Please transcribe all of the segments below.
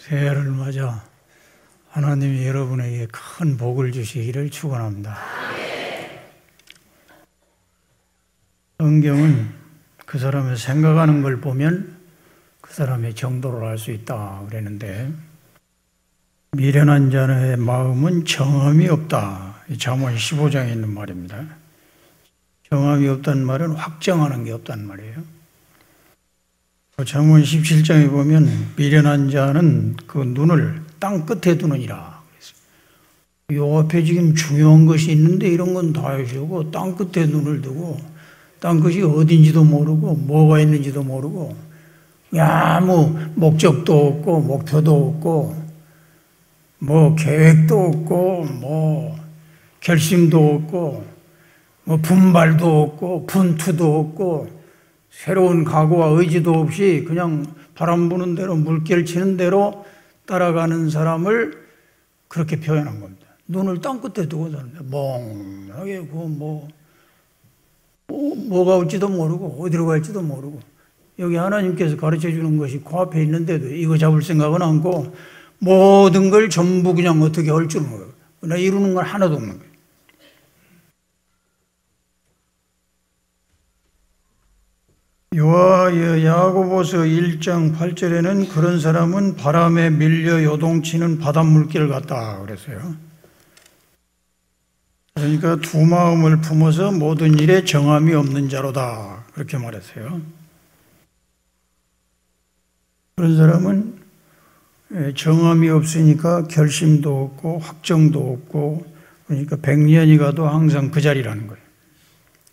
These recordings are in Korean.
새해를 맞아 하나님이 여러분에게 큰 복을 주시기를 축원합니다. 성경은 그 사람의 생각하는 걸 보면 그 사람의 정도를 알 수 있다 그랬는데, 미련한 자의 마음은 정함이 없다. 잠언 15장에 있는 말입니다. 정함이 없다는 말은 확정하는 게 없다는 말이에요. 잠언 17장에 보면 미련한 자는 그 눈을 땅 끝에 두느니라. 요 앞에 지금 중요한 것이 있는데 이런 건 다 해주고 땅 끝에 눈을 두고 땅 끝이 어딘지도 모르고 뭐가 있는지도 모르고 아무 목적도 없고 목표도 없고 뭐 계획도 없고 뭐 결심도 없고 뭐 분발도 없고 분투도 없고 새로운 각오와 의지도 없이 그냥 바람 부는 대로 물결 치는 대로 따라가는 사람을 그렇게 표현한 겁니다. 눈을 땅 끝에 두고 사는데 멍하게 뭐가 올지도 모르고 어디로 갈지도 모르고, 여기 하나님께서 가르쳐 주는 것이 코앞에 있는데도 이거 잡을 생각은 않고 모든 걸 전부 그냥 어떻게 할 줄 모르고 그러나 이루는 건 하나도 없는 거예요. 야고보서 1장 8절에는 그런 사람은 바람에 밀려 요동치는 바닷물길 같다 그랬어요. 그러니까 두 마음을 품어서 모든 일에 정함이 없는 자로다 그렇게 말했어요. 그런 사람은 정함이 없으니까 결심도 없고 확정도 없고, 그러니까 100년이 가도 항상 그 자리라는 거예요.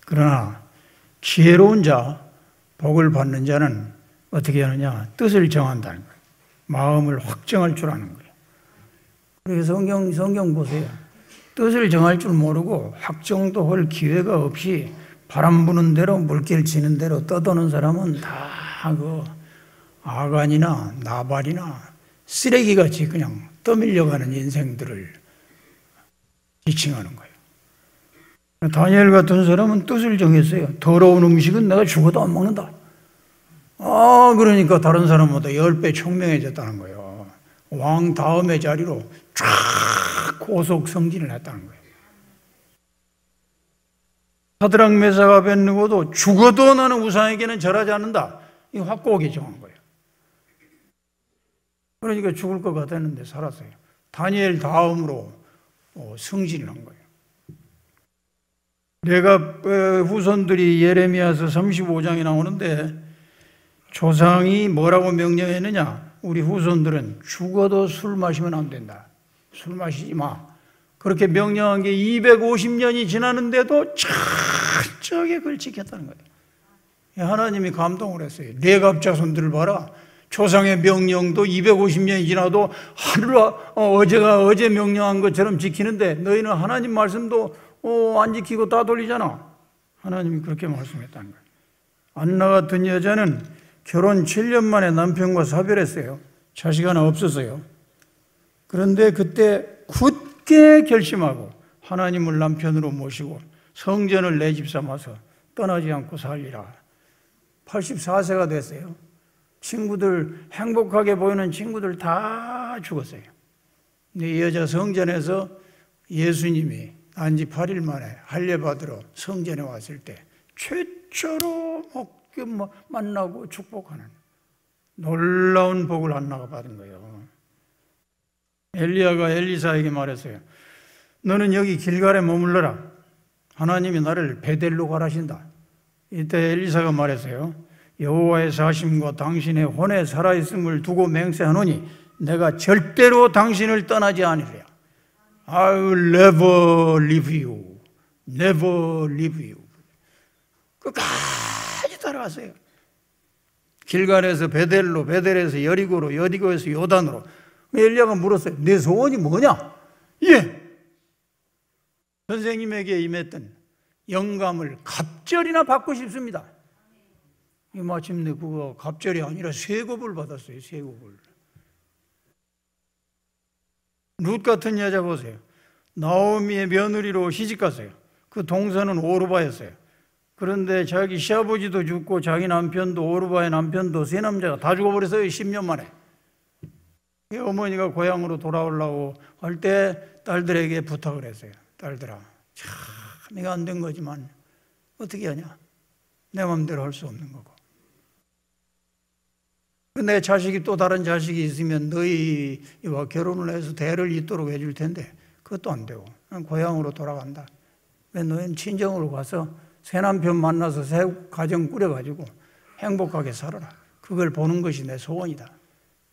그러나 지혜로운 자, 복을 받는 자는 어떻게 하느냐? 뜻을 정한다는 거예요. 마음을 확정할 줄 아는 거예요. 그래서 성경 보세요. 뜻을 정할 줄 모르고 확정도 할 기회가 없이 바람 부는 대로 물길 치는 대로 떠도는 사람은 다 그 아간이나 나발이나 쓰레기같이 그냥 떠밀려가는 인생들을 지칭하는 거예요. 다니엘 같은 사람은 뜻을 정했어요. 더러운 음식은 내가 죽어도 안 먹는다. 그러니까 다른 사람보다 10배 총명해졌다는 거예요. 왕 다음의 자리로 쫙 고속 승진을 했다는 거예요. 사드락 메삭 아벳느고도 죽어도 나는 우상에게는 절하지 않는다. 이 확고하게 정한 거예요. 그러니까 죽을 것 같았는데 살았어요. 다니엘 다음으로 승진을 한 거예요. 내가 후손들이 예레미야서 35장에 나오는데 조상이 뭐라고 명령했느냐? 우리 후손들은 죽어도 술 마시면 안 된다. 술 마시지 마. 그렇게 명령한 게 250년이 지났는데도 철저하게 그걸 지켰다는 거예요. 하나님이 감동을 했어요. 레갑 자손들을 봐라. 조상의 명령도 250년이 지나도 어제 명령한 것처럼 지키는데 너희는 하나님 말씀도 안 지키고 다 돌리잖아. 하나님이 그렇게 말씀했다는 거예요. 안나 같은 여자는 결혼 7년 만에 남편과 사별했어요. 자식 하나 없었어요. 그런데 그때 굳게 결심하고 하나님을 남편으로 모시고 성전을 내 집 삼아서 떠나지 않고 살리라. 84세가 됐어요. 친구들, 행복하게 보이는 친구들 다 죽었어요. 근데 이 여자 성전에서 예수님이 난지 8일 만에 할례 받으러 성전에 왔을 때 최초로 만나고 축복하는 놀라운 복을 안나가 받은 거예요. 엘리야가 엘리사에게 말했어요. 너는 여기 길갈에 머물러라. 하나님이 나를 베델로 가라신다. 이때 엘리사가 말했어요. 여호와의 사심과 당신의 혼에 살아있음을 두고 맹세하노니 내가 절대로 당신을 떠나지 않으리라. I will never leave you. Never leave you. 끝까지 따라갔어요. 길갈에서 베델로, 베델에서 여리고로, 여리고에서 요단으로. 엘리야가 물었어요. 내 소원이 뭐냐? 예. 선생님에게 임했던 영감을 갑절이나 받고 싶습니다. 마침내 그거 갑절이 아니라 세급을 받았어요. 세급을. 룻 같은 여자 보세요. 나오미의 며느리로 시집갔어요. 그 동서는 오르바였어요. 그런데 자기 시아버지도 죽고 자기 남편도 오르바의 남편도 세 남자가 다 죽어버렸어요. 10년 만에. 어머니가 고향으로 돌아오려고 할 때 딸들에게 부탁을 했어요. 딸들아, 참 이거 안 된 거지만 어떻게 하냐? 내 마음대로 할 수 없는 거고. 내 자식이 또 다른 자식이 있으면 너희와 결혼을 해서 대를 잇도록 해줄 텐데 그것도 안 되고 난 고향으로 돌아간다. 왜 너희는 친정으로 가서 새 남편 만나서 새 가정 꾸려가지고 행복하게 살아라. 그걸 보는 것이 내 소원이다.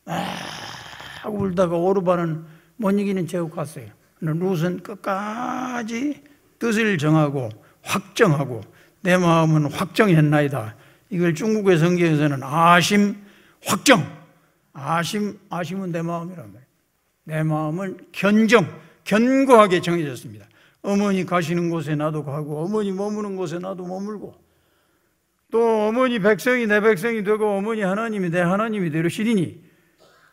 막 울다가 오르반은 못 이기는 채 갔어요. 룻은 끝까지 뜻을 정하고 확정하고 내 마음은 확정했나이다. 이걸 중국의 성경에서는 아심, 확정. 아심은 내 마음이란 말이에요. 내 마음은 견고하게 정해졌습니다. 어머니 가시는 곳에 나도 가고 어머니 머무는 곳에 나도 머물고 또 어머니 백성이 내 백성이 되고 어머니 하나님이 내 하나님이 되시리니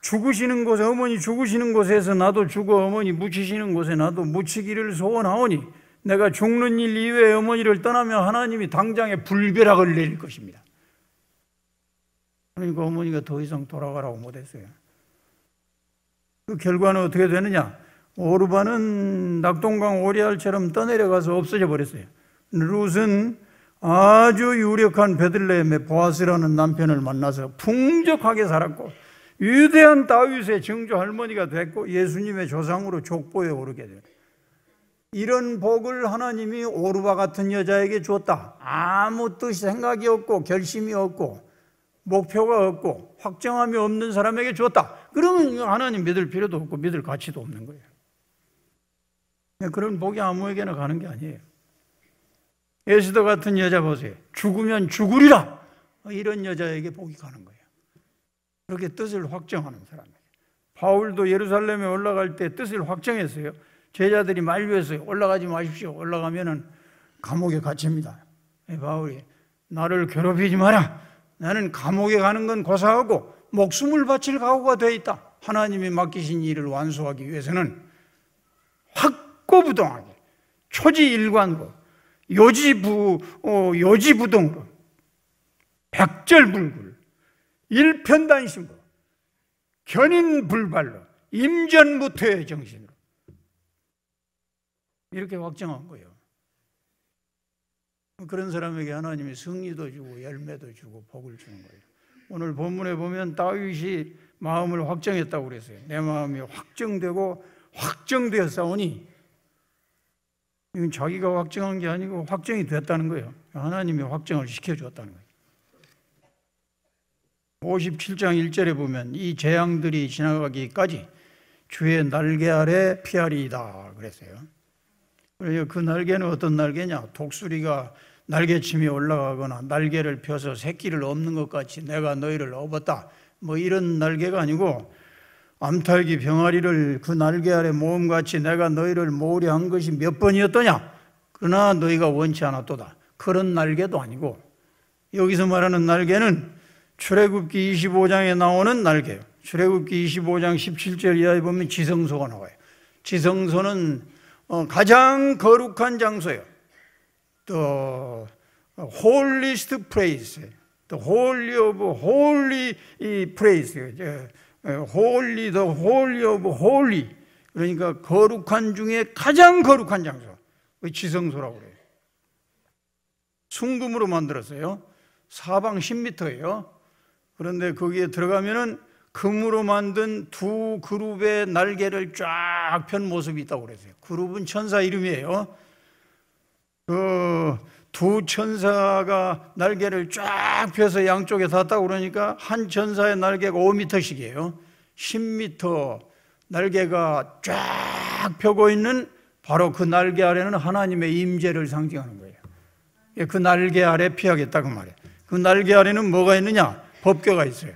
죽으시는 곳에 어머니 죽으시는 곳에서 나도 죽어 어머니 묻히시는 곳에 나도 묻히기를 소원하오니 내가 죽는 일 이외에 어머니를 떠나면 하나님이 당장에 불벼락을 내릴 것입니다. 그러니까 어머니가 더 이상 돌아가라고 못했어요. 그 결과는 어떻게 되느냐? 오르반은 낙동강 오리알처럼 떠내려가서 없어져 버렸어요. 룻은 아주 유력한 베들레헴의 보아스라는 남편을 만나서 풍족하게 살았고 위대한 다윗의 증조 할머니가 됐고 예수님의 조상으로 족보에 오르게 돼요. 이런 복을 하나님이 오르바 같은 여자에게 줬다. 아무 뜻 생각이 없고 결심이 없고 목표가 없고 확정함이 없는 사람에게 줬다. 그러면 하나님 믿을 필요도 없고 믿을 가치도 없는 거예요. 그런 복이 아무에게나 가는 게 아니에요. 에스더 같은 여자 보세요. 죽으면 죽으리라. 이런 여자에게 복이 가는 거예요. 그렇게 뜻을 확정하는 사람이에요. 바울도 예루살렘에 올라갈 때 뜻을 확정했어요. 제자들이 만류했어요. 올라가지 마십시오. 올라가면은 감옥에 갇힙니다. 바울이 나를 괴롭히지 마라. 나는 감옥에 가는 건 고사하고 목숨을 바칠 각오가 되어 있다. 하나님이 맡기신 일을 완수하기 위해서는 확고부동하게 초지일관으로 요지부동으로 백절불굴 일편단심으로 견인불발로 임전무퇴의 정신으로 이렇게 확정한 거예요. 그런 사람에게 하나님이 승리도 주고 열매도 주고 복을 주는 거예요. 오늘 본문에 보면 다윗이 마음을 확정했다고 그랬어요. 내 마음이 확정되고 확정되었사오니 이건 자기가 확정한 게 아니고 확정이 됐다는 거예요. 하나님이 확정을 시켜주었다는 거예요. 57장 1절에 보면 이 재앙들이 지나가기까지 주의 날개 아래 피하리이다 그랬어요. 그래서 그 날개는 어떤 날개냐? 독수리가 날개침이 올라가거나 날개를 펴서 새끼를 업는 것 같이 내가 너희를 업었다 뭐 이런 날개가 아니고 암탉이 병아리를 그 날개 아래 모음같이 내가 너희를 모으려 한 것이 몇 번이었더냐? 그러나 너희가 원치 않았도다. 그런 날개도 아니고 여기서 말하는 날개는 출애굽기 25장에 나오는 날개예요. 출애굽기 25장 17절 이하에 보면 지성소가 나와요. 지성소는 가장 거룩한 장소예요. The holiest place, the holy of holy place, holy, the holy of holy. 그러니까 거룩한 중에 가장 거룩한 장소. 지성소라고 그래요. 순금으로 만들었어요. 사방 10m예요. 그런데 거기에 들어가면은 금으로 만든 두 그룹의 날개를 쫙 편 모습이 있다고 그랬어요. 그룹은 천사 이름이에요. 두 천사가 날개를 쫙 펴서 양쪽에 닿았다고 그러니까 한 천사의 날개가 5m씩이에요. 10m 날개가 쫙 펴고 있는 바로 그 날개 아래는 하나님의 임재를 상징하는 거예요. 그 날개 아래 피하겠다 그 말이에요. 그 날개 아래는 뭐가 있느냐? 법궤가 있어요.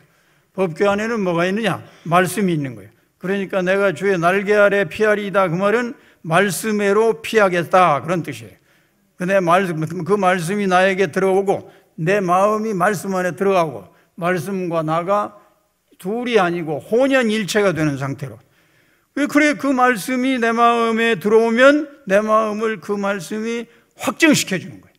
법궤 안에는 뭐가 있느냐? 말씀이 있는 거예요. 그러니까 내가 주의 날개 아래 피하리이다 그 말은 말씀으로 피하겠다 그런 뜻이에요. 그 말씀이 나에게 들어오고 내 마음이 말씀 안에 들어가고 말씀과 나가 둘이 아니고 혼연일체가 되는 상태로. 그래 그 말씀이 내 마음에 들어오면 내 마음을 그 말씀이 확정시켜 주는 거예요.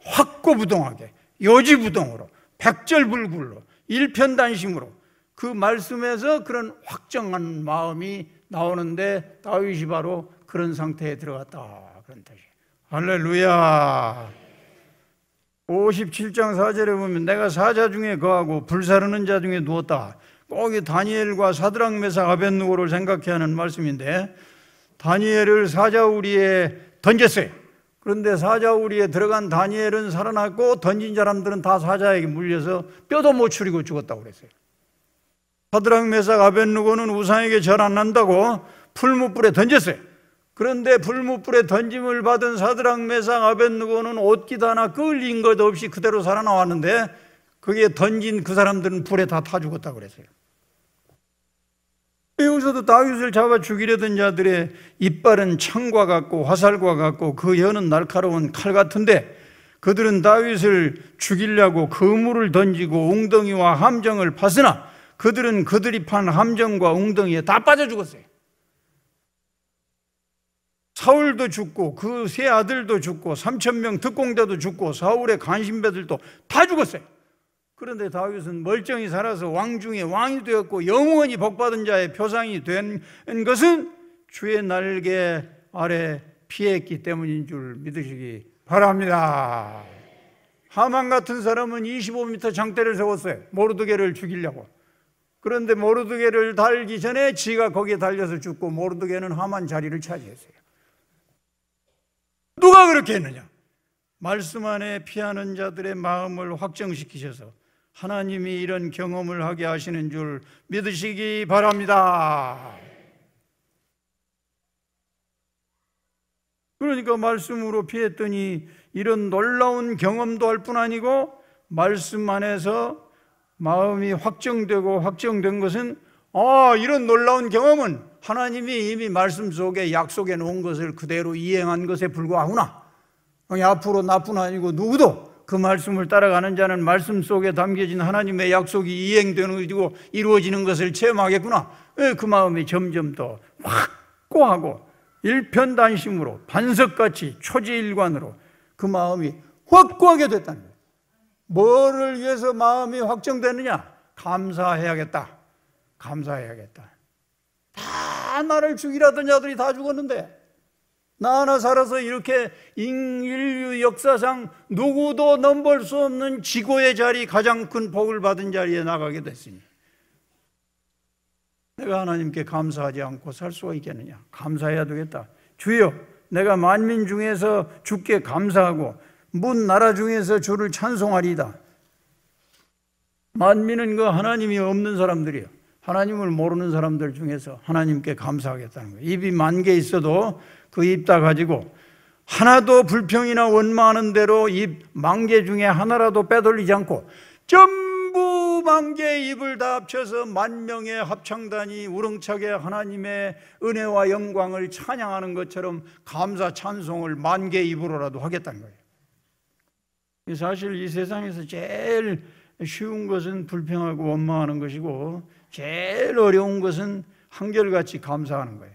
확고부동하게 요지부동으로 백절불굴로 일편단심으로 그 말씀에서 그런 확정한 마음이 나오는데 다윗이 바로 그런 상태에 들어갔다, 그런 뜻이에요. 할렐루야. 57장 4절에 보면 내가 사자 중에 거하고 불사르는 자 중에 누웠다. 꼭 이 다니엘과 사드락 메삭 아벳느고를 생각해야 하는 말씀인데, 다니엘을 사자우리에 던졌어요. 그런데 사자우리에 들어간 다니엘은 살아났고 던진 사람들은 다 사자에게 물려서 뼈도 못 추리고 죽었다고 그랬어요. 사드락 메삭 아벳느고는 우상에게 절 안 난다고 풀무불에 던졌어요. 그런데 풀무불에 던짐을 받은 사드락 메삭 아벳느고는 옷깃 하나 끌린 것 없이 그대로 살아나왔는데, 거기에 던진 그 사람들은 불에 다 타 죽었다고 그랬어요. 여기서도 다윗을 잡아 죽이려던 자들의 이빨은 창과 같고 화살과 같고 그 혀는 날카로운 칼 같은데, 그들은 다윗을 죽이려고 그물을 던지고 웅덩이와 함정을 팠으나 그들은 그들이 판 함정과 웅덩이에 다 빠져 죽었어요. 사울도 죽고 그 세 아들도 죽고 3,000명 특공대도 죽고 사울의 간신배들도 다 죽었어요. 그런데 다윗은 멀쩡히 살아서 왕 중에 왕이 되었고 영원히 복받은 자의 표상이 된 것은 주의 날개 아래 피했기 때문인 줄 믿으시기 바랍니다. 하만 같은 사람은 25m 장대를 세웠어요. 모르드게를 죽이려고. 그런데 모르드게를 달기 전에 지가 거기에 달려서 죽고 모르드게는 하만 자리를 차지했어요. 누가 그렇게 했느냐? 말씀 안에 피하는 자들의 마음을 확정시키셔서 하나님이 이런 경험을 하게 하시는 줄 믿으시기 바랍니다. 그러니까 말씀으로 피했더니 이런 놀라운 경험도 할 뿐 아니고, 말씀 안에서 마음이 확정되고 확정된 것은, 이런 놀라운 경험은 하나님이 이미 말씀 속에 약속해 놓은 것을 그대로 이행한 것에 불과하구나. 앞으로 나뿐 아니고 누구도 그 말씀을 따라가는 자는 말씀 속에 담겨진 하나님의 약속이 이행되는 것이고 이루어지는 것을 체험하겠구나. 그 마음이 점점 더 확고하고 일편단심으로 반석같이 초지일관으로 그 마음이 확고하게 됐다는 거예요. 뭐를 위해서 마음이 확정되느냐? 감사해야겠다. 감사해야겠다. 다 나를 죽이려던 자들이 다 죽었는데 나 하나 살아서 이렇게 인류 역사상 누구도 넘볼 수 없는 지고의 자리, 가장 큰 복을 받은 자리에 나가게 됐으니 내가 하나님께 감사하지 않고 살 수가 있겠느냐? 감사해야 되겠다. 주여, 내가 만민 중에서 주께 감사하고 문 나라 중에서 주를 찬송하리이다. 만민은 그 하나님이 없는 사람들이에요. 하나님을 모르는 사람들 중에서 하나님께 감사하겠다는 거예요. 입이 10,000개 있어도 그 입 다 가지고 하나도 불평이나 원망하는 대로 입 10,000개 중에 하나라도 빼돌리지 않고 전부 10,000개의 입을 다 합쳐서 10,000명의 합창단이 우렁차게 하나님의 은혜와 영광을 찬양하는 것처럼 감사 찬송을 10,000개 입으로라도 하겠다는 거예요. 사실 이 세상에서 제일 쉬운 것은 불평하고 원망하는 것이고 제일 어려운 것은 한결같이 감사하는 거예요.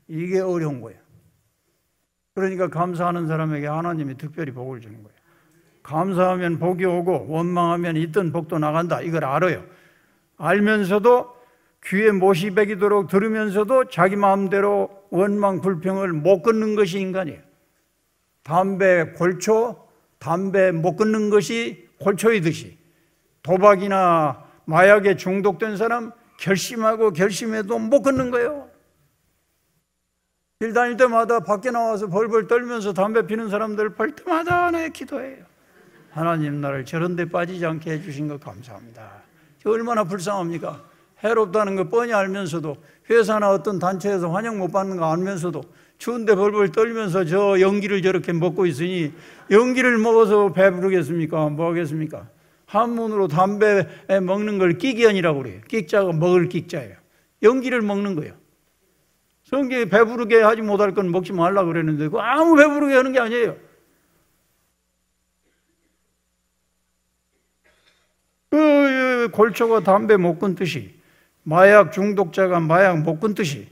이게 어려운 거예요. 그러니까 감사하는 사람에게 하나님이 특별히 복을 주는 거예요. 감사하면 복이 오고 원망하면 있던 복도 나간다. 이걸 알아요. 알면서도 귀에 못이 배기도록 들으면서도 자기 마음대로 원망, 불평을 못 끊는 것이 인간이에요. 담배 못 끊는 것이 골초이듯이 도박이나 마약에 중독된 사람 결심하고 결심해도 못 끊는 거예요. 길 다닐 때마다 밖에 나와서 벌벌 떨면서 담배 피는 사람들 볼 때마다 내 기도해요. 하나님, 나를 저런 데 빠지지 않게 해주신 것 감사합니다. 얼마나 불쌍합니까? 해롭다는 거 뻔히 알면서도, 회사나 어떤 단체에서 환영 못 받는 거 알면서도 추운데 벌벌 떨면서 저 연기를 저렇게 먹고 있으니 연기를 먹어서 배부르겠습니까? 뭐 하겠습니까? 한문으로 담배 먹는 걸 끼기연이라고 그래요. 끼자가 먹을 끼자예요. 연기를 먹는 거예요. 성경에 배부르게 하지 못할 건 먹지 말라 그랬는데 그거 아무 배부르게 하는 게 아니에요. 골초가 담배 못 끊듯이, 마약 중독자가 마약 못 끊듯이,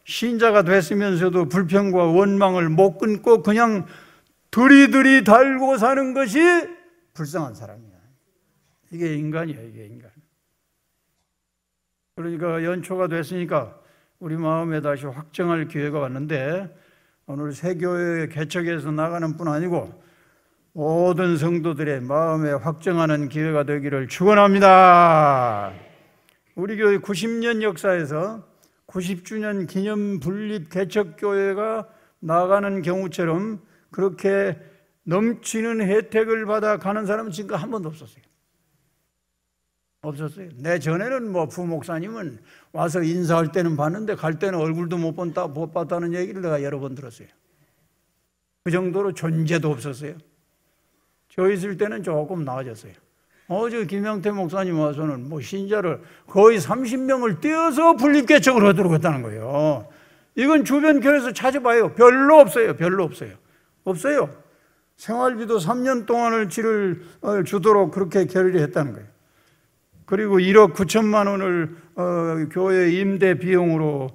신자가 됐으면서도 불평과 원망을 못 끊고 그냥 들이들이 달고 사는 것이 불쌍한 사람이야. 이게 인간이야, 이게 인간. 그러니까 연초가 됐으니까 우리 마음에 다시 확정할 기회가 왔는데, 오늘 새 교회 개척해서 나가는 뿐 아니고 모든 성도들의 마음에 확정하는 기회가 되기를 축원합니다. 우리 교회 90년 역사에서 90주년 기념 분립 개척 교회가 나가는 경우처럼 그렇게 넘치는 혜택을 받아 가는 사람은 지금까지 한 번도 없었어요. 없었어요. 내 전에는 뭐 부목사님은 와서 인사할 때는 봤는데 갈 때는 얼굴도 못 봤다는 얘기를 내가 여러 번 들었어요. 그 정도로 존재도 없었어요. 저 있을 때는 조금 나아졌어요. 어제 김영태 목사님 와서는 뭐 신자를 거의 30명을 떼어서 분립개척을 하도록 했다는 거예요. 이건 주변 교회에서 찾아봐요. 별로 없어요. 별로 없어요. 없어요. 생활비도 3년 동안을 주도록 그렇게 결의했다는 거예요. 그리고 1억 9천만 원을 교회 임대 비용으로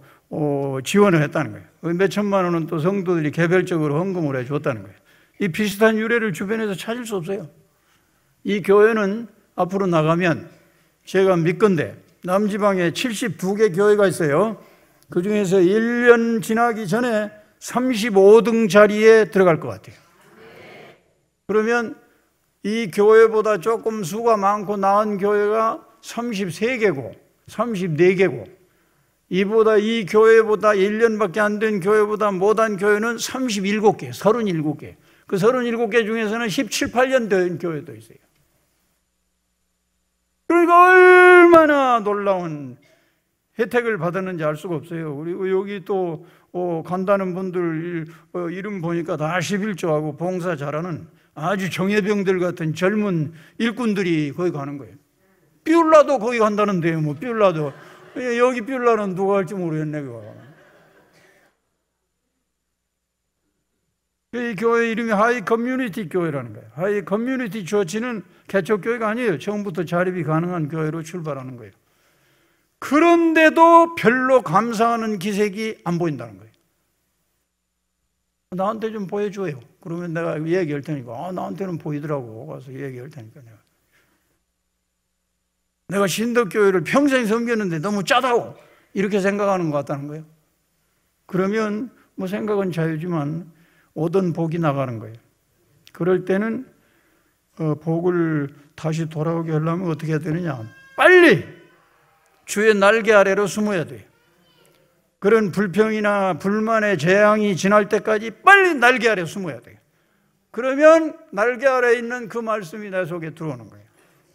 지원을 했다는 거예요. 몇 천만 원은 또 성도들이 개별적으로 헌금을 해줬다는 거예요. 이 비슷한 유래를 주변에서 찾을 수 없어요. 이 교회는 앞으로 나가면 제가 믿건대 남지방에 72개 교회가 있어요. 그 중에서 1년 지나기 전에 35등 자리에 들어갈 것 같아요. 그러면 이 교회보다 조금 수가 많고 나은 교회가 33개고 34개고 이 교회보다 1년밖에 안 된 교회보다 못한 교회는 37개, 37개. 그 37개 중에서는 17, 18년 된 교회도 있어요. 그러니까 얼마나 놀라운 혜택을 받았는지 알 수가 없어요. 그리고 여기 또 간다는 분들 이름 보니까 다 11조하고 봉사 잘하는 아주 정예병들 같은 젊은 일꾼들이 거기 가는 거예요. 뷸라도 거기 간다는데요. 뭐 뷸라도 여기 뷸라는 누가 할지 모르겠네. 이 교회 이름이 하이 커뮤니티 교회라는 거예요. 하이 커뮤니티 처치는 개척 교회가 아니에요. 처음부터 자립이 가능한 교회로 출발하는 거예요. 그런데도 별로 감사하는 기색이 안 보인다는 거예요. 나한테 좀 보여줘요. 그러면 내가 얘기할 테니까 나한테는 보이더라고. 가서 얘기할 테니까 내가 신덕교회를 평생 섬겼는데 너무 짜다고 이렇게 생각하는 것 같다는 거예요. 그러면 뭐 생각은 자유지만 오던 복이 나가는 거예요. 그럴 때는 복을 다시 돌아오게 하려면 어떻게 해야 되느냐? 빨리 주의 날개 아래로 숨어야 돼요. 그런 불평이나 불만의 재앙이 지날 때까지 빨리 날개 아래 숨어야 돼요. 그러면 날개 아래에 있는 그 말씀이 내 속에 들어오는 거예요.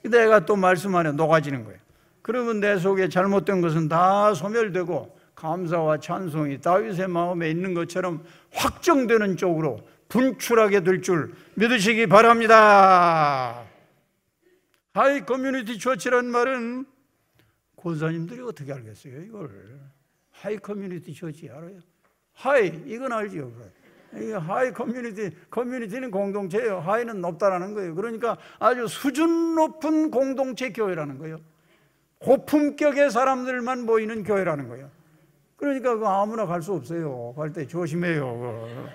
내가 또 말씀 안에 녹아지는 거예요. 그러면 내 속에 잘못된 것은 다 소멸되고 감사와 찬송이 다윗의 마음에 있는 것처럼 확정되는 쪽으로 분출하게 될 줄 믿으시기 바랍니다. 하이 커뮤니티 처치라는 말은 권사님들이 어떻게 알겠어요? 이걸 하이 커뮤니티 처치 알아요? 하이 이건 알죠. 하이 커뮤니티는 공동체예요. 하이는 높다라는 거예요. 그러니까 아주 수준 높은 공동체 교회라는 거예요. 고품격의 사람들만 모이는 교회라는 거예요. 그러니까 아무나 갈 수 없어요. 갈 때 조심해요.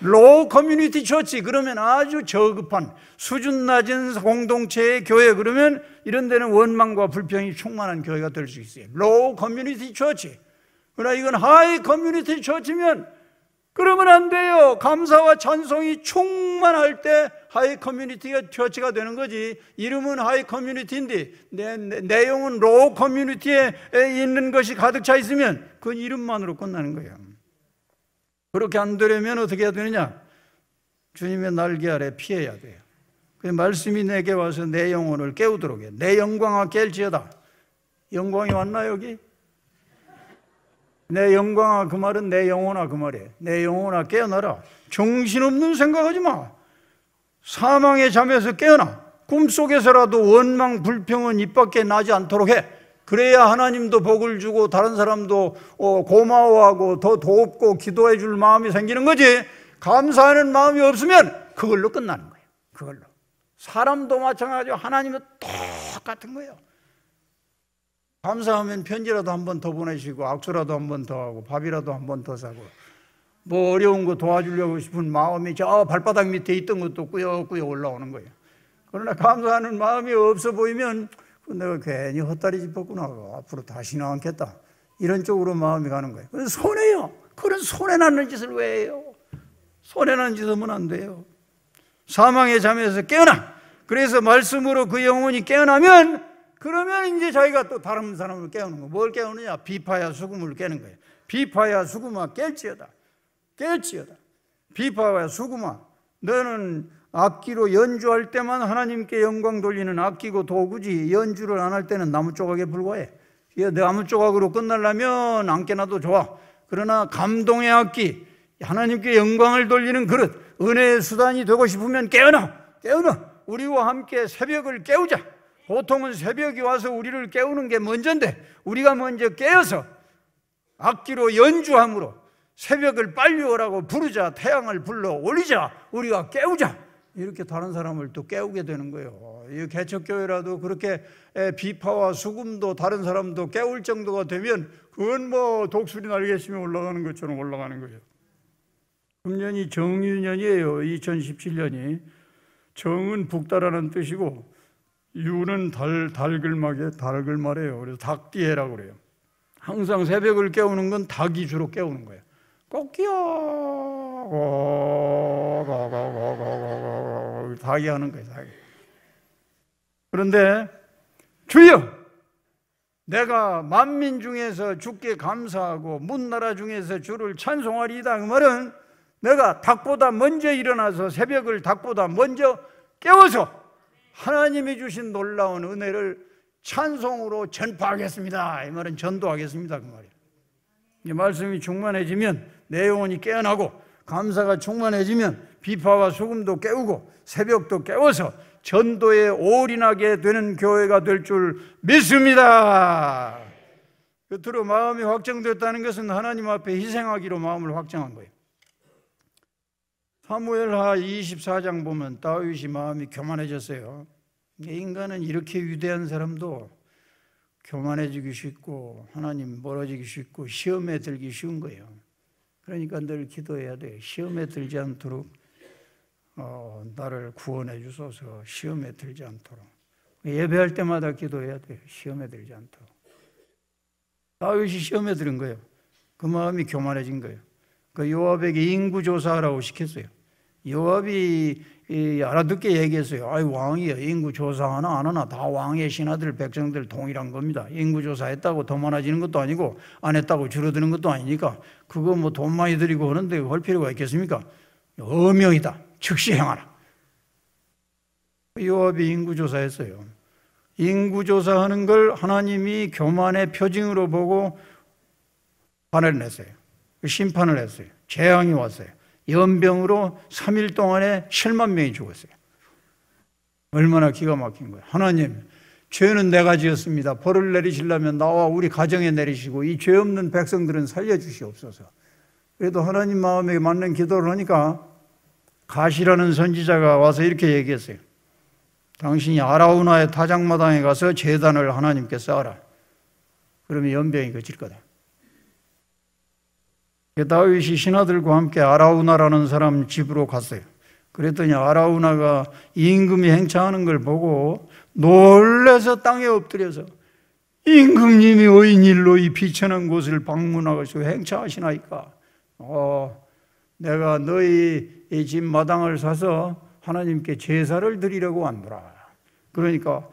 로우 커뮤니티 처치 그러면 아주 저급한 수준 낮은 공동체의 교회, 그러면 이런 데는 원망과 불평이 충만한 교회가 될 수 있어요. 로우 커뮤니티 처치. 그러나 이건 하이 커뮤니티 처치면 그러면 안 돼요. 감사와 찬송이 충만할 때 하이 커뮤니티가 처치가 되는 거지. 이름은 하이 커뮤니티인데 내용은 로우 커뮤니티에 있는 것이 가득 차 있으면 그건 이름만으로 끝나는 거예요. 그렇게 안 되려면 어떻게 해야 되느냐? 주님의 날개 아래 피해야 돼요. 그 말씀이 내게 와서 내 영혼을 깨우도록 해. 내 영광아 깰지어다. 영광이 왔나 여기? 내 영광아 그 말은 내 영혼아 그 말이에요. 내 영혼아 깨어나라. 정신없는 생각하지 마. 사망의 잠에서 깨어나. 꿈속에서라도 원망 불평은 입 밖에 나지 않도록 해. 그래야 하나님도 복을 주고 다른 사람도 고마워하고 더 돕고 기도해 줄 마음이 생기는 거지. 감사하는 마음이 없으면 그걸로 끝나는 거예요. 그걸로. 사람도 마찬가지고 하나님도 똑같은 거예요. 감사하면 편지라도 한 번 더 보내시고 악수라도 한 번 더 하고 밥이라도 한 번 더 사고 뭐 어려운 거 도와주려고 싶은 마음이 저 발바닥 밑에 있던 것도 꾸역꾸역 올라오는 거예요. 그러나 감사하는 마음이 없어 보이면 내가 괜히 헛다리 짚었구나. 앞으로 다시는 않겠다. 이런 쪽으로 마음이 가는 거예요. 그건 손해요. 그런 손해나는 짓을 왜 해요? 손해나는 짓 하면 안 돼요. 사망의 잠에서 깨어나. 그래서 말씀으로 그 영혼이 깨어나면, 그러면 이제 자기가 또 다른 사람을 깨우는 거예요. 뭘 깨우느냐? 비파야 수금을 깨는 거예요. 비파야 수금아 깰지어다. 깰지어다. 비파야 수금아, 너는 악기로 연주할 때만 하나님께 영광 돌리는 악기고 도구지, 연주를 안 할 때는 나무 조각에 불과해. 나무 조각으로 끝나려면 안 깨놔도 좋아. 그러나 감동의 악기, 하나님께 영광을 돌리는 그릇, 은혜의 수단이 되고 싶으면 깨어나. 우리와 함께 새벽을 깨우자. 보통은 새벽이 와서 우리를 깨우는 게 먼저인데, 우리가 먼저 깨어서 악기로 연주함으로 새벽을 빨리 오라고 부르자. 태양을 불러 올리자. 우리가 깨우자. 이렇게 다른 사람을 또 깨우게 되는 거예요. 이 개척교회라도 그렇게 비파와 수금도 다른 사람도 깨울 정도가 되면, 그건 뭐 독수리 날개심에 올라가는 것처럼 올라가는 거예요. 금년이 정유년이에요. 2017년이. 정은 북다라는 뜻이고, 유는 달글 말이에요. 그래서 닭띠해라고 그래요. 항상 새벽을 깨우는 건 닭이 주로 깨우는 거예요. 꼭기요. 닭이 하는 거예요. 닭이. 그런데 주여, 내가 만민 중에서 주께 감사하고 문나라 중에서 주를 찬송하리이다. 그 말은 내가 닭보다 먼저 일어나서 새벽을 닭보다 먼저 깨워서 하나님이 주신 놀라운 은혜를 찬송으로 전파하겠습니다. 이 말은 전도하겠습니다. 그 말이에요. 이 말씀이 충만해지면 내 영혼이 깨어나고, 감사가 충만해지면 비파와 수금도 깨우고 새벽도 깨워서 전도에 올인하게 되는 교회가 될 줄 믿습니다. 끝으로 마음이 확정됐다는 것은 하나님 앞에 희생하기로 마음을 확정한 거예요. 사무엘하 24장 보면 다윗이 마음이 교만해졌어요. 인간은 이렇게 위대한 사람도 교만해지기 쉽고 하나님 멀어지기 쉽고 시험에 들기 쉬운 거예요. 그러니까 늘 기도해야 돼요. 시험에 들지 않도록 나를 구원해 주소서. 시험에 들지 않도록. 예배할 때마다 기도해야 돼요. 시험에 들지 않도록. 다윗이 시험에 들은 거예요. 그 마음이 교만해진 거예요. 그 요압에게 인구조사하라고 시켰어요. 요압이 알아듣게 얘기했어요. 아이, 왕이요, 인구조사 하나 안 하나 다 왕의 신하들 백성들 동일한 겁니다. 인구조사했다고 더 많아지는 것도 아니고 안 했다고 줄어드는 것도 아니니까 그거 뭐 돈 많이 들이고 하는데 할 필요가 있겠습니까? 어명이다. 즉시 행하라. 요압이 인구조사했어요. 인구조사하는 걸 하나님이 교만의 표징으로 보고 판을 냈어요. 심판을 했어요. 재앙이 왔어요. 연병으로 3일 동안에 7만 명이 죽었어요. 얼마나 기가 막힌 거예요. 하나님, 죄는 내가 지었습니다. 벌을 내리시려면 나와 우리 가정에 내리시고 이 죄 없는 백성들은 살려주시옵소서. 그래도 하나님 마음에 맞는 기도를 하니까 가시라는 선지자가 와서 이렇게 얘기했어요. 당신이 아라우나의 타작마당에 가서 제단을 하나님께 쌓아라. 그러면 연병이 그칠 거다. 다윗이 신하들과 함께 아라우나라는 사람 집으로 갔어요. 그랬더니 아라우나가 임금이 행차하는 걸 보고 놀라서 땅에 엎드려서 임금님이 어인일로 이 비천한 곳을 방문하셔서 행차하시나이까. 내가 너희 집 마당을 사서 하나님께 제사를 드리려고 왔노라. 그러니까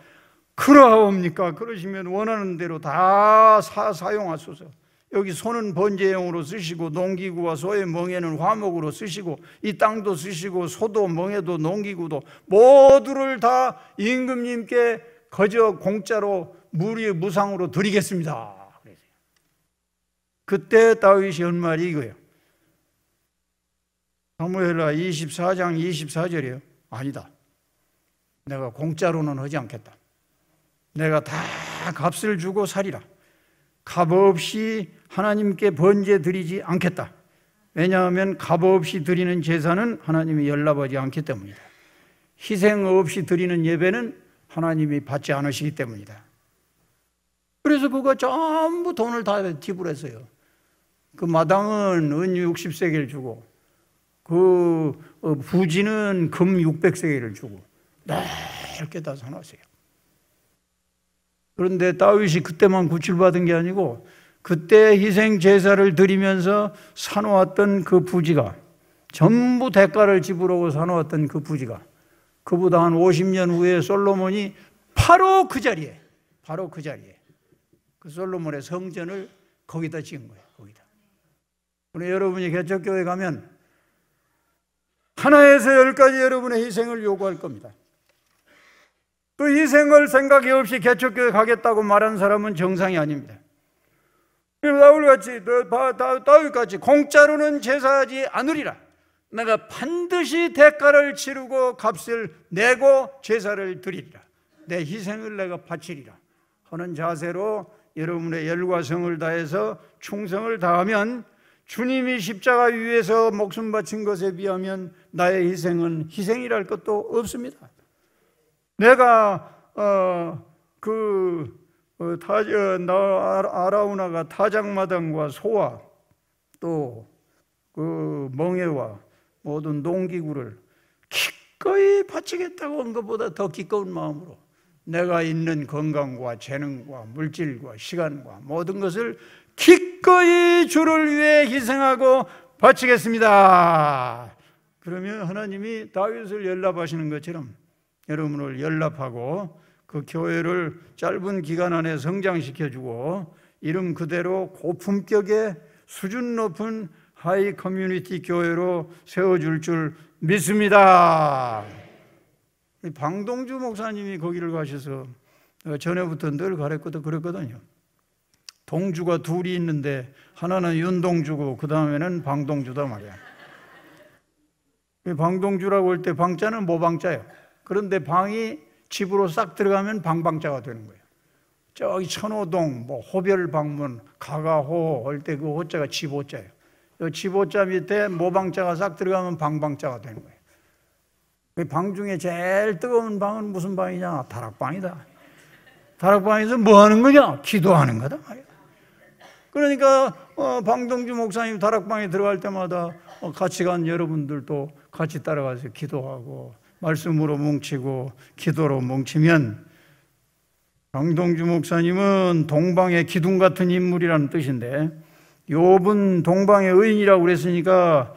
그러하옵니까? 그러시면 원하는 대로 다 사용하소서. 여기 소는 번제용으로 쓰시고 농기구와 소의 멍에는 화목으로 쓰시고 이 땅도 쓰시고 소도 멍에도 농기구도 모두를 다 임금님께 거저 공짜로 무상으로 드리겠습니다. 그때 다윗이 한 말이 이거예요. 사무엘하 24장 24절이에요. 아니다. 내가 공짜로는 하지 않겠다. 내가 다 값을 주고 살이라. 값 없이 하나님께 번제 드리지 않겠다. 왜냐하면 값 없이 드리는 제사는 하나님이 연락하지 않기 때문이다. 희생 없이 드리는 예배는 하나님이 받지 않으시기 때문이다. 그래서 그가 전부 돈을 다 지불했어요. 그 마당은 은 60세겔 주고 그 부지는 금 600세겔을 주고 넓게 다 사놨어요. 그런데 다윗이 그때만 구출받은 게 아니고 그때 희생 제사를 드리면서 사놓았던 그 부지가, 전부 대가를 지불하고 사놓았던 그 부지가, 그보다 한 50년 후에 솔로몬이 바로 그 자리에 그 솔로몬의 성전을 거기다 지은 거예요. 거기다. 오늘 여러분이 개척교회 가면 하나에서 10가지 여러분의 희생을 요구할 겁니다. 그 희생을 생각이 없이 개척교회 가겠다고 말한 사람은 정상이 아닙니다. 다윗같이 공짜로는 제사하지 않으리라. 내가 반드시 대가를 치르고 값을 내고 제사를 드리리라. 내 희생을 내가 바치리라 하는 자세로 여러분의 열과 성을 다해서 충성을 다하면 주님이 십자가 위에서 목숨 바친 것에 비하면 나의 희생은 희생이랄 것도 없습니다. 내가 아라우나가 타작마당과 소와 또 그 멍에와 모든 농기구를 기꺼이 바치겠다고 한 것보다 더 기꺼운 마음으로 내가 있는 건강과 재능과 물질과 시간과 모든 것을 기꺼이 주를 위해 희생하고 바치겠습니다. 그러면 하나님이 다윗을 연락하시는 것처럼 여러분을 연락하고 그 교회를 짧은 기간 안에 성장시켜주고 이름 그대로 고품격의 수준 높은 하이 커뮤니티 교회로 세워줄 줄 믿습니다. 방동주 목사님이 거기를 가셔서 전에부터 늘 그랬거든요. 동주가 둘이 있는데 하나는 윤동주고 그 다음에는 방동주다 말이야. 방동주라고 할 때 방자는 모방자예요. 그런데 방이 집으로 싹 들어가면 방방자가 되는 거예요. 저기 천호동, 호별방문, 가가호 할 때 그 호자가 집호자예요. 집호자 밑에 모방자가 싹 들어가면 방방자가 되는 거예요. 방 중에 제일 뜨거운 방은 무슨 방이냐? 다락방이다. 다락방에서 뭐 하는 거냐? 기도하는 거다 말이야. 그러니까 방동주 목사님 다락방에 들어갈 때마다 같이 간 여러분들도 같이 따라가서 기도하고 말씀으로 뭉치고 기도로 뭉치면, 방동주 목사님은 동방의 기둥 같은 인물이라는 뜻인데, 욥은 동방의 의인이라고 그랬으니까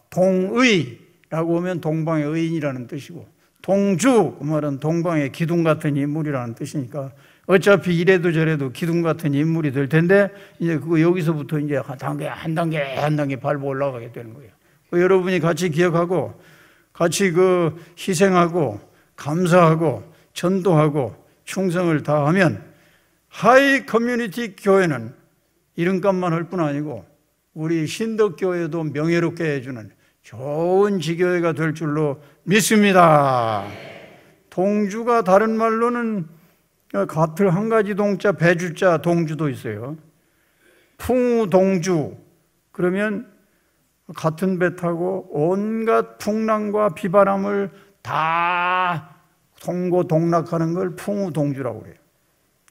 동의라고 하면 동방의 의인이라는 뜻이고, 동주 그 말은 동방의 기둥 같은 인물이라는 뜻이니까 어차피 이래도 저래도 기둥 같은 인물이 될 텐데, 이제 그거 여기서부터 이제 한 단계 밟아 올라가게 되는 거예요. 여러분이 같이 기억하고 같이 희생하고 감사하고 전도하고 충성을 다하면 하이 커뮤니티 교회는 이름값만 할 뿐 아니고 우리 신덕교회도 명예롭게 해주는 좋은 지교회가 될 줄로 믿습니다. 동주가 다른 말로는 같은 한 가지 동자 배주자 동주도 있어요. 풍우동주, 그러면 같은 배 타고 온갖 풍랑과 비바람을 다 동고동락하는 걸 풍우동주라고 해요.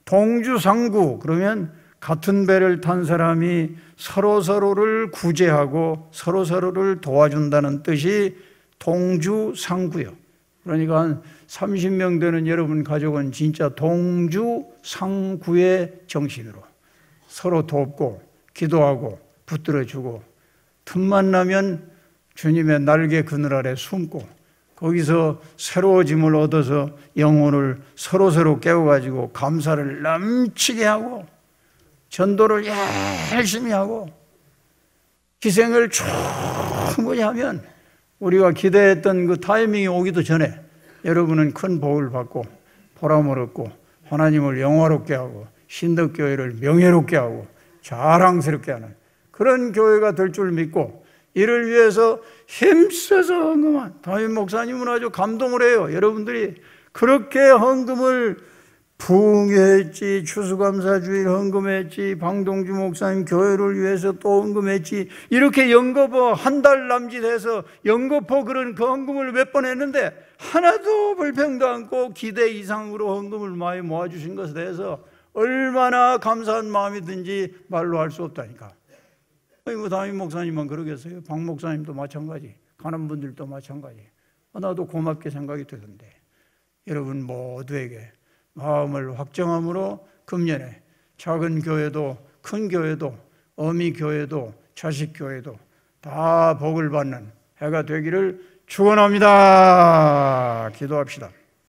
동주상구, 그러면 같은 배를 탄 사람이 서로서로를 구제하고 서로서로를 도와준다는 뜻이 동주상구요. 그러니까 한 30명 되는 여러분 가족은 진짜 동주상구의 정신으로 서로 돕고 기도하고 붙들어주고, 틈만 나면 주님의 날개 그늘 아래 숨고 거기서 새로워짐을 얻어서 영혼을 서로서로 깨워가지고 감사를 넘치게 하고 전도를 열심히 하고 희생을 충분히 하면 우리가 기대했던 그 타이밍이 오기도 전에 여러분은 큰 복을 받고 보람을 얻고 하나님을 영화롭게 하고 신덕교회를 명예롭게 하고 자랑스럽게 하는 그런 교회가 될 줄 믿고, 이를 위해서 힘써서 헌금한 다윗 목사님은 아주 감동을 해요. 여러분들이 그렇게 헌금을 부흥회했지, 추수감사주일 헌금했지, 방동주 목사님 교회를 위해서 또 헌금했지, 이렇게 연거푸 한 달 남짓해서 연거푸 그런 그 헌금을 몇 번 했는데 하나도 불평도 않고 기대 이상으로 헌금을 많이 모아주신 것에 대해서 얼마나 감사한 마음이든지 말로 할 수 없다니까. 다윗 목사님만 그러겠어요? 박 목사님도 마찬가지, 가는 분들도 마찬가지. 나도 고맙게 생각이 되던데, 여러분 모두에게 마음을 확정함으로 금년에 작은 교회도 큰 교회도 어미 교회도 자식 교회도 다 복을 받는 해가 되기를 축원합니다. 기도합시다.